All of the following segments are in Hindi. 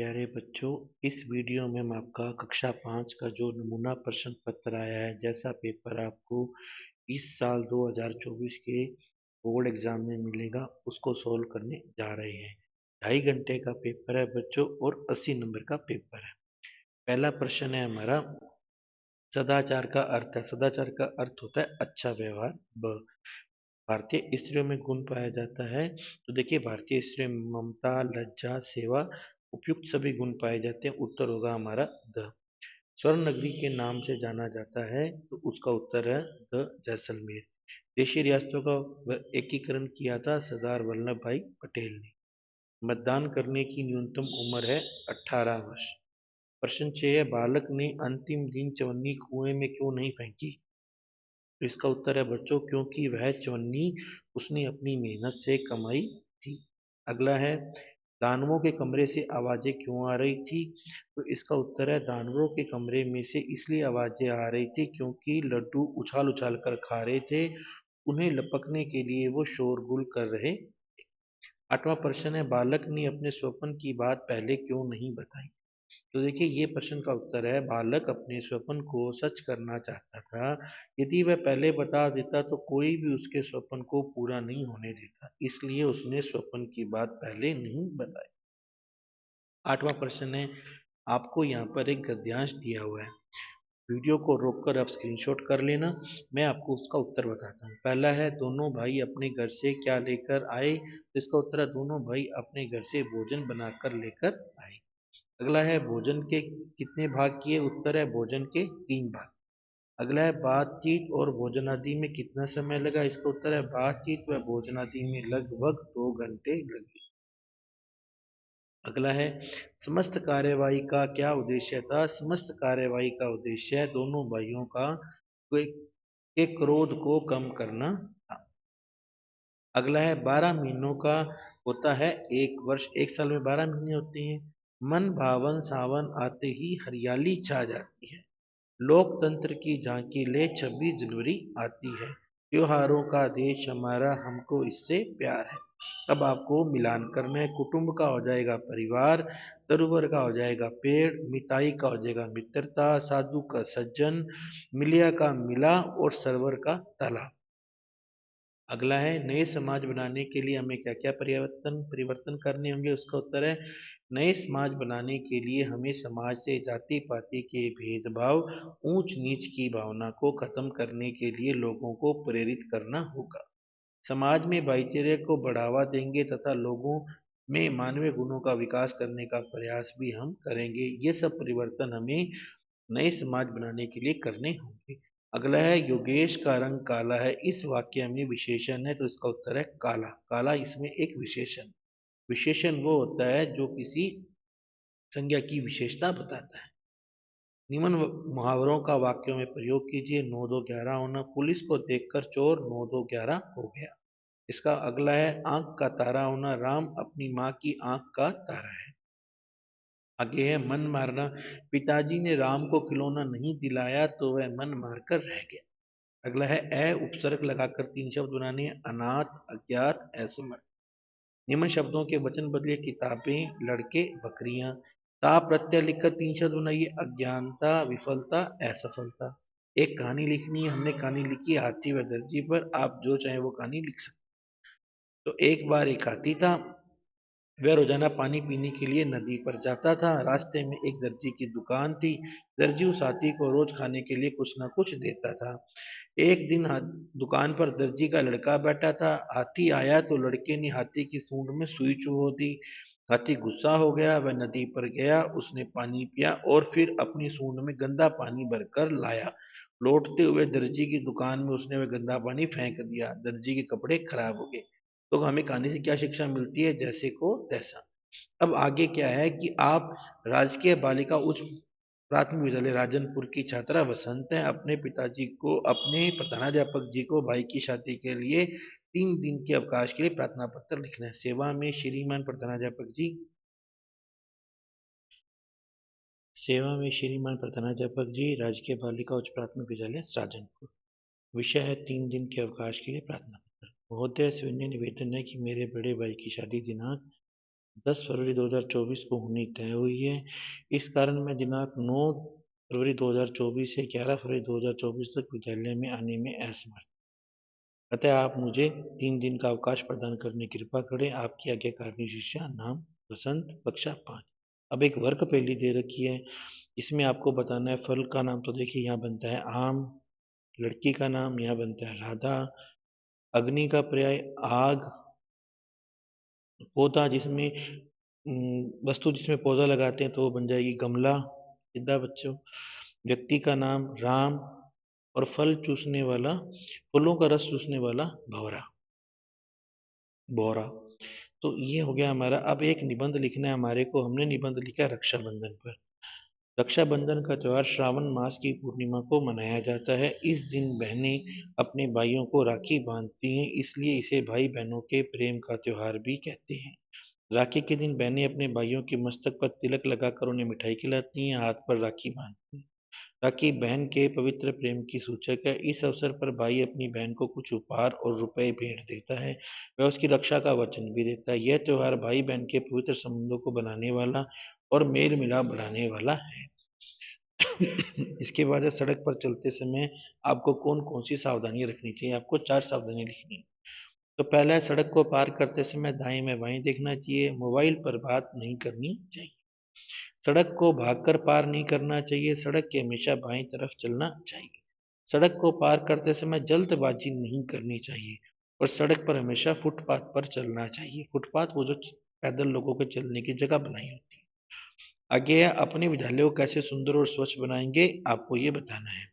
प्यारे बच्चों, इस वीडियो में मैं आपका कक्षा 5 का जो नमूना प्रश्न पत्र आया है, जैसा पेपर आपको इस साल 2024 के बोर्ड एग्जाम में मिलेगा, उसको सोल्व करने जा रहे हैं। 2.5 घंटे का पेपर है बच्चों और 80 नंबर का पेपर है। पहला प्रश्न है हमारा, सदाचार का अर्थ है। सदाचार का अर्थ होता है अच्छा व्यवहार। ब भारतीय स्त्रियों में गुण पाया जाता है। तो देखिए, भारतीय स्त्रियों में ममता, लज्जा, सेवा, उपयुक्त सभी गुण पाए जाते हैं। उत्तर होगा हमारा द। स्वर्ण नगरी के नाम से जाना जाता है, तो उसका उत्तर है द जैसलमेर। देशी रियासतों का एकीकरण किया था सरदार वल्लभ भाई पटेल ने। मतदान करने की न्यूनतम उम्र है 18 वर्ष। प्रश्न 6 है, बालक ने अंतिम दिन चवन्नी कुएं में क्यों नहीं फेंकी? तो इसका उत्तर है बच्चों, क्योंकि वह चवन्नी उसने अपनी मेहनत से कमाई थी। अगला है, दानवों के कमरे से आवाजें क्यों आ रही थी? तो इसका उत्तर है, दानवों के कमरे में से इसलिए आवाजें आ रही थी क्योंकि लड्डू उछाल उछाल कर खा रहे थे। उन्हें लपकने के लिए वो शोरगुल कर रहे। आठवां प्रश्न है, बालक ने अपने स्वप्न की बात पहले क्यों नहीं बताई? तो देखिए, ये प्रश्न का उत्तर है, बालक अपने स्वप्न को सच करना चाहता था। यदि वह पहले बता देता तो कोई भी उसके स्वप्न को पूरा नहीं होने देता, इसलिए उसने स्वप्न की बात पहले नहीं बताई। आठवां प्रश्न है, आपको यहाँ पर एक गद्यांश दिया हुआ है। वीडियो को रोककर आप स्क्रीनशॉट कर लेना। मैं आपको उसका उत्तर बताता हूँ। पहला है, दोनों भाई अपने घर से क्या लेकर आए? तो इसका उत्तर है, दोनों भाई अपने घर से भोजन बनाकर लेकर आए। अगला है, भोजन के कितने भाग किए? उत्तर है, भोजन के 3 भाग। अगला है, बातचीत और भोजनादि में कितना समय लगा? इसका उत्तर है, बातचीत व भोजनादि में लगभग 2 घंटे लगे। अगला है, समस्त कार्यवाही का क्या उद्देश्य था? समस्त कार्यवाही का उद्देश्य है दोनों भाइयों का कोई के क्रोध को कम करना था। अगला है, 12 महीनों का होता है 1 वर्ष। 1 साल में 12 महीने होते हैं। मन भावन सावन आते ही हरियाली छा जाती है। लोकतंत्र की झांकी ले 26 जनवरी आती है। त्योहारों का देश हमारा, हमको इससे प्यार है। अब आपको मिलान करना है। कुटुंब का हो जाएगा परिवार, तरुवर का हो जाएगा पेड़, मिताई का हो जाएगा मित्रता, साधु का सज्जन, मिलिया का मिला और सरवर का तालाब। अगला है, नए समाज बनाने के लिए हमें क्या क्या परिवर्तन परिवर्तन करने होंगे? उसका उत्तर है, नए समाज बनाने के लिए हमें समाज से जाति पाति के भेदभाव, ऊंच नीच की भावना को खत्म करने के लिए लोगों को प्रेरित करना होगा। समाज में भाईचारे को बढ़ावा देंगे तथा लोगों में मानवीय गुणों का विकास करने का प्रयास भी हम करेंगे। ये सब परिवर्तन हमें नए समाज बनाने के लिए करने होंगे। अगला है, योगेश का रंग काला है, इस वाक्य में विशेषण है, तो इसका उत्तर है काला। काला इसमें एक विशेषण। विशेषण वो होता है जो किसी संज्ञा की विशेषता बताता है। निम्न मुहावरों का वाक्यों में प्रयोग कीजिए। 9 2 11 होना, पुलिस को देखकर चोर 9 2 11 हो गया। इसका अगला है, आंख का तारा होना, राम अपनी माँ की आंख का तारा है। आगे है, मन मारना, पिताजी ने राम को खिलौना नहीं दिलाया तो वह मन मारकर रह गया। अगला है, उपसर्ग लगाकर 3 शब्द बनाने हैं, अनाथ, अज्ञात, असमर्थ। निम्न शब्दों के वचन बदलिए, किताबें, लड़के, बकरियां। ता प्रत्यय लिखकर 3 शब्द बनाइए, अज्ञानता, विफलता, असफलता। एक कहानी लिखनी है, हमने कहानी लिखी हाथी व दर्जी पर। आप जो चाहे वो कहानी लिख सकते। तो एक बार एक हाथी था, वह रोजाना पानी पीने के लिए नदी पर जाता था। रास्ते में एक दर्जी की दुकान थी। दर्जी उस हाथी को रोज खाने के लिए कुछ ना कुछ देता था। एक दिन दुकान पर दर्जी का लड़का बैठा था। हाथी आया तो लड़के ने हाथी की सूंड में सुई चुभो दी। हाथी गुस्सा हो गया, वह नदी पर गया, उसने पानी पिया और फिर अपनी सूंड में गंदा पानी भरकर लाया। लौटते हुए दर्जी की दुकान में उसने वह गंदा पानी फेंक दिया। दर्जी के कपड़े खराब हो गए। तो हमें कहानी से क्या शिक्षा मिलती है? जैसे को तैसा। अब आगे क्या है कि आप राजकीय बालिका उच्च प्राथमिक विद्यालय राजनपुर की छात्रा वसंत है। अपने पिताजी को, अपने प्रधानाध्यापक जी को भाई की शादी के लिए 3 दिन के अवकाश के लिए प्रार्थना पत्र लिखना है। सेवा में श्रीमान प्रधानाध्यापक जी, सेवा में श्रीमान प्रधानाध्यापक जी, राजकीय बालिका उच्च प्राथमिक विद्यालय राजनपुर। विषय है 3 दिन के अवकाश के लिए प्रार्थना पत्र। महोदय, सविनय निवेदन है कि मेरे बड़े भाई की शादी दिनांक 10 फरवरी 2024 को होनी तय हुई है। इस कारण मैं दिनांक 9 फरवरी 2024 से 11 फरवरी 2024 तक विद्यालय में आने में असमर्थ। अतः आप मुझे 3 दिन का अवकाश प्रदान करने की कृपा करें। आपकी आज्ञाकारिणी शिष्या नाम बसंत, कक्षा 5। अब एक वर्क पहेली दे रखी है। इसमें आपको बताना है फल का नाम। तो देखिए यहाँ बनता है आम, लड़की का नाम यहाँ बनता है राधा, अग्नि का पर्याय आग, पौधा जिसमें वस्तु जिसमें पौधा लगाते हैं तो वो बन जाएगी गमला। सीधा बच्चों, व्यक्ति का नाम राम, और फल चूसने वाला, फूलों का रस चूसने वाला भंवरा, बोरा। तो ये हो गया हमारा। अब एक निबंध लिखना है हमारे को। हमने निबंध लिखा है रक्षाबंधन पर। रक्षाबंधन का त्योहार श्रावण मास की पूर्णिमा को मनाया जाता है। इस दिन बहनें अपने भाइयों को राखी बांधती हैं, इसलिए इसे भाई बहनों के प्रेम का त्योहार भी कहते हैं। राखी के दिन बहनें अपने भाइयों के मस्तक पर तिलक लगाकर उन्हें मिठाई खिलाती हैं, हाथ पर राखी बांधती हैं। राखी बहन के पवित्र प्रेम की सूचक है। इस अवसर पर भाई अपनी बहन को कुछ उपहार और रुपए भेंट देता है। वह उसकी रक्षा का वचन भी देता है। यह त्योहार भाई बहन के पवित्र संबंधों को बनाने वाला और मेल मिलाप बढ़ाने वाला है। इसके बाद है सड़क पर चलते समय आपको कौन कौन सी सावधानियां रखनी चाहिए। आपको 4 सावधानियां लिखनी है। तो पहला है सड़क को पार करते समय दाएं में बाएं देखना चाहिए। मोबाइल पर बात नहीं करनी चाहिए। सड़क को भागकर पार नहीं करना चाहिए। सड़क के हमेशा बाईं तरफ चलना चाहिए। सड़क को पार करते समय जल्दबाजी नहीं करनी चाहिए। और सड़क पर हमेशा फुटपाथ पर चलना चाहिए। फुटपाथ वो जो पैदल लोगों के चलने की जगह बनाई होती है। आगे है अपने विद्यालय को कैसे सुंदर और स्वच्छ बनाएंगे, आपको ये बताना है।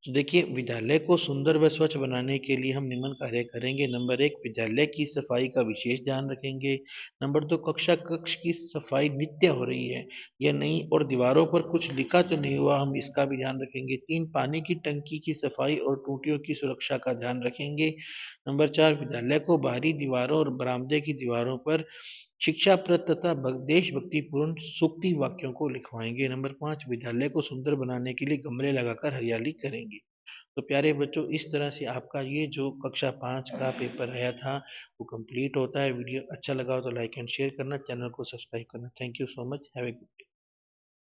तो देखिए, विद्यालय को सुंदर व स्वच्छ बनाने के लिए हम निम्न कार्य करेंगे। नंबर 1, विद्यालय की सफाई का विशेष ध्यान रखेंगे। नंबर 2, कक्षा कक्ष की सफाई नित्य हो रही है या नहीं और दीवारों पर कुछ लिखा तो नहीं हुआ, हम इसका भी ध्यान रखेंगे। 3, पानी की टंकी की सफाई और टूटियों की सुरक्षा का ध्यान रखेंगे। नंबर 4, विद्यालय को बाहरी दीवारों और बरामदे की दीवारों पर शिक्षाप्रद तथा देशभक्तिपूर्ण सूक्ति वाक्यों को लिखवाएंगे। नंबर 5, विद्यालय को सुंदर बनाने के लिए गमले लगाकर हरियाली करेंगे। तो प्यारे बच्चों, इस तरह से आपका ये जो कक्षा 5 का पेपर आया था वो कंप्लीट होता है। वीडियो अच्छा लगा हो तो लाइक एंड शेयर करना, चैनल को सब्सक्राइब करना। Thank you so much. Have a good day.